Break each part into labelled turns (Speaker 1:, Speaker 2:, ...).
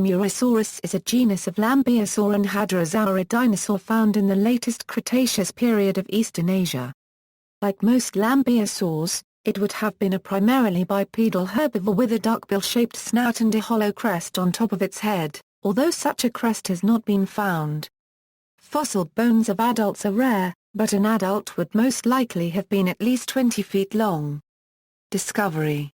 Speaker 1: Amurosaurus is a genus of lambeosaur and hadrosaurid dinosaur found in the latest Cretaceous period of Eastern Asia. Like most lambeosaurs, it would have been a primarily bipedal herbivore with a duckbill-shaped snout and a hollow crest on top of its head, although such a crest has not been found. Fossil bones of adults are rare, but an adult would most likely have been at least 20 feet long. Discovery.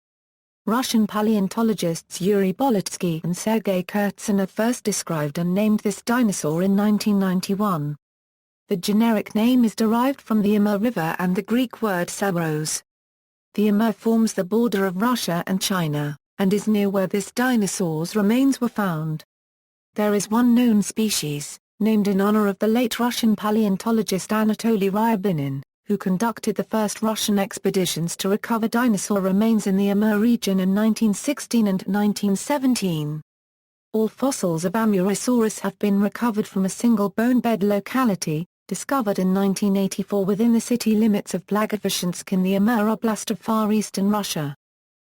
Speaker 1: Russian paleontologists Yuri Boletsky and Sergei Kurtsener first described and named this dinosaur in 1991. The generic name is derived from the Amur River and the Greek word sauros. The Amur forms the border of Russia and China, and is near where this dinosaur's remains were found. There is one known species, named in honor of the late Russian paleontologist Anatoly Ryabinin, who conducted the first Russian expeditions to recover dinosaur remains in the Amur region in 1916 and 1917. All fossils of Amurosaurus have been recovered from a single bone bed locality, discovered in 1984 within the city limits of Blagoveshchensk in the Amur Oblast of far eastern Russia.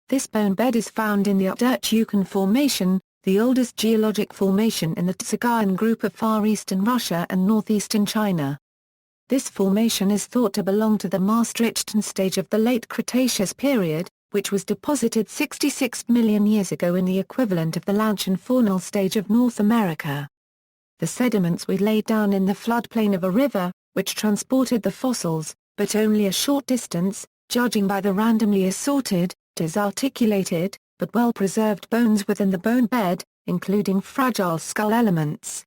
Speaker 1: This bone bed is found in the Attribution formation, the oldest geologic formation in the Tsigyan group of far eastern Russia and northeastern China. This formation is thought to belong to the Maastrichtian stage of the late Cretaceous period, which was deposited 66 million years ago in the equivalent of the Lancian faunal stage of North America. The sediments were laid down in the floodplain of a river, which transported the fossils, but only a short distance, judging by the randomly assorted, disarticulated, but well-preserved bones within the bone bed, including fragile skull elements.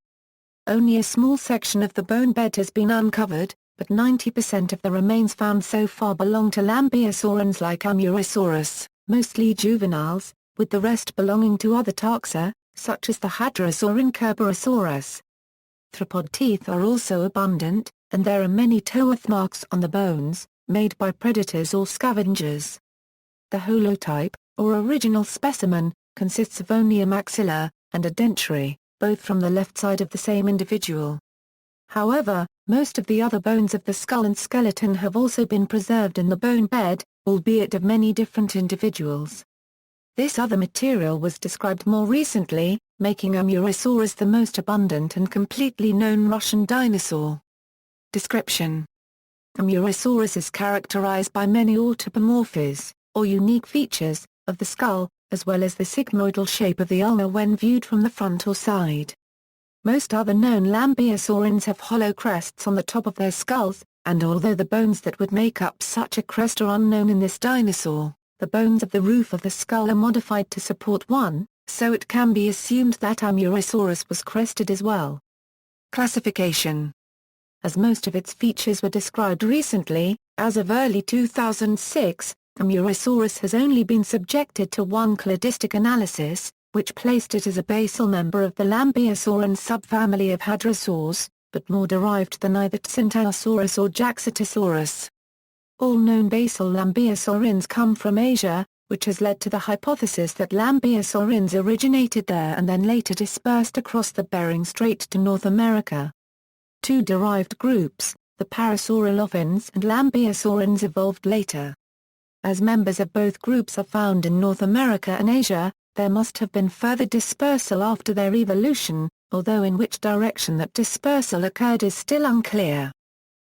Speaker 1: Only a small section of the bone bed has been uncovered, but 90% of the remains found so far belong to lambeosaurines like Amurosaurus, mostly juveniles, with the rest belonging to other taxa, such as the hadrosaurid Cerberosaurus. Theropod teeth are also abundant, and there are many toe marks on the bones, made by predators or scavengers. The holotype, or original specimen, consists of only a maxilla, and a dentary, both from the left side of the same individual. However, most of the other bones of the skull and skeleton have also been preserved in the bone bed, albeit of many different individuals. This other material was described more recently, making Amurosaurus the most abundant and completely known Russian dinosaur. Description. Amurosaurus is characterized by many autapomorphies, or unique features, of the skull, as well as the sigmoidal shape of the ulna when viewed from the front or side. Most other known lambeosaurines have hollow crests on the top of their skulls, and although the bones that would make up such a crest are unknown in this dinosaur, the bones of the roof of the skull are modified to support one, so it can be assumed that Amurosaurus was crested as well. Classification. As most of its features were described recently, as of early 2006, Amurosaurus has only been subjected to one cladistic analysis, which placed it as a basal member of the lambeosaurine subfamily of hadrosaurs, but more derived than either Centaurosaurus or Jaxotosaurus. All known basal lambeosaurines come from Asia, which has led to the hypothesis that lambeosaurines originated there and then later dispersed across the Bering Strait to North America. Two derived groups, the parasaurolophines and lambeosaurines, evolved later. As members of both groups are found in North America and Asia, there must have been further dispersal after their evolution, although in which direction that dispersal occurred is still unclear.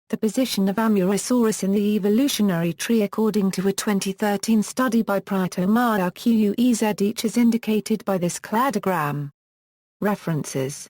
Speaker 1: The position of Amurosaurus in the evolutionary tree according to a 2013 study by Prieto Marquez is indicated by this cladogram. References.